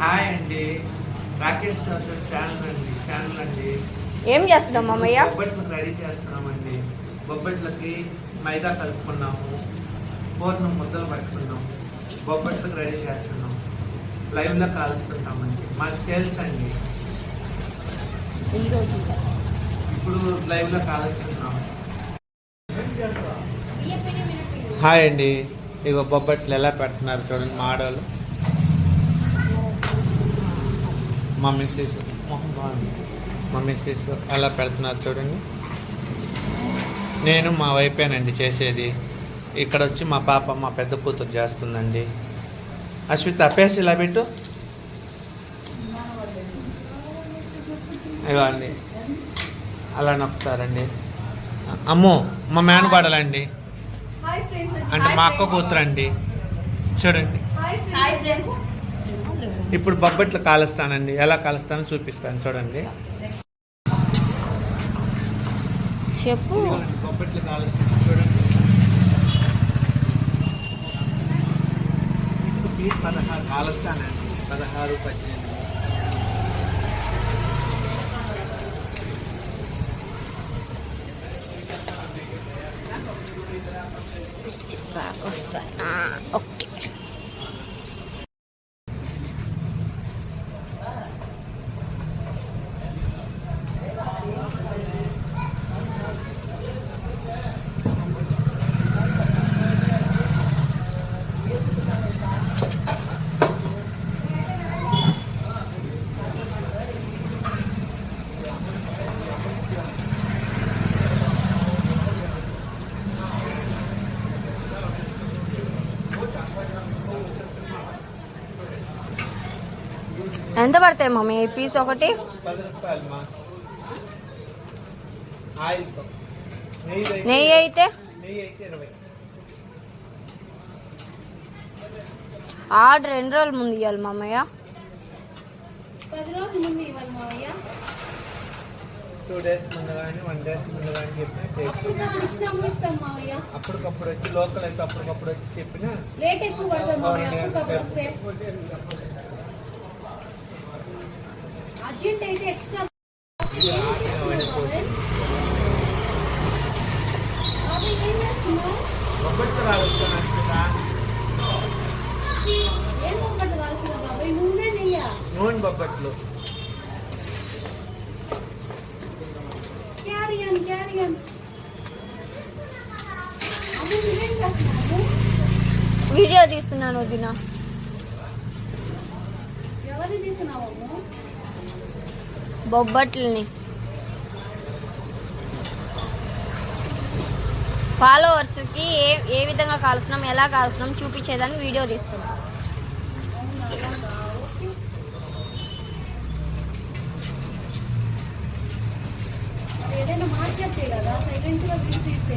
Hi అండి, Rakesh channel అండి. ఏం చేస్తున్నాం మామయ్య? బొబ్బట్లు రెడీ చేస్తున్నామండి. బొబ్బట్లకి మైదా కలుపుకున్నాము, పూర్ణం ముద్దలు పట్టుకున్నాము, బొబ్బట్లకు రెడీ చేస్తున్నాం. లైవ్ లో కాలుస్తుంటామండి. మాకు సేల్స్ అండి. ఇప్పుడు లైవ్ లో కాలుస్తున్నాము. హాయ్ అండి, ఇగో బొబ్బట్లు ఎలా పెడుతున్నారు చూడండి. మా ఆడవాళ్ళు, మా మిస్సెస్ ఎలా పెడుతున్నారు చూడండి. నేను మా వైపేనండి చేసేది. ఇక్కడ వచ్చి మా పాప, మా పెద్ద కూతురు చేస్తుందండి. అశ్విత పేసి ఇలా పెట్టు. ఇవ్వండి, అలా నొక్కుతారండి. అమ్మో, మా మేనబాడలండి, అంటే మా అక్క కూతురు అండి. చూడండి, ఇప్పుడు బొబ్బట్లు కాలుస్తానండి. ఎలా కాలుస్తానో చూపిస్తాను చూడండి. చెప్పు. బొబ్బట్లు కాలుస్తాను చూడండి. 16 కాలుస్తానండి. 16, 18. ఓకే. ఎంత పడతాయి మమ్మీ ఈ పీస్ ఒకటి? 10 రూపాయలు. నెయ్యి అయితే 20. ఆర్డర్ 2 రోజుల ముందు ఇవ్వాలి మామయ్య. 10 రోజుల ముందు ఇవ్వాలి మామయ్య. 2 డేస్ ముందు కానీ 1 డేస్ ముందు కానీ చెప్పిన అప్పటికప్పుడు వచ్చి, లోకల్ అయితే అప్పటికప్పుడు వచ్చి చెప్పిన రేట్ ఎక్కువ పడుతుంది. అర్జెంట్ అయితే ఎక్స్ట్రా బొబ్బట్లు కాలుస్తాను. ఏం బొబ్బట్లు కాల్సిన బాబాయ్? నూనె నెయ్య? నూనె బొబ్బట్లు. క్యారియన్ అది ఏం చేస్తున్నాము? వీడియో తీస్తున్నాను వదిన. ఎవరు తీస్తున్నాము? బొబ్బట్లని ఫాలోవర్స్కి ఏ విధంగా కాల్స్తున్నాం, ఎలా కాల్స్తున్నాం చూపించేదానికి వీడియో తీస్తున్నాం. ఏదైనా మాట్లాడితే కదా సైలెంట్గా తీస్తే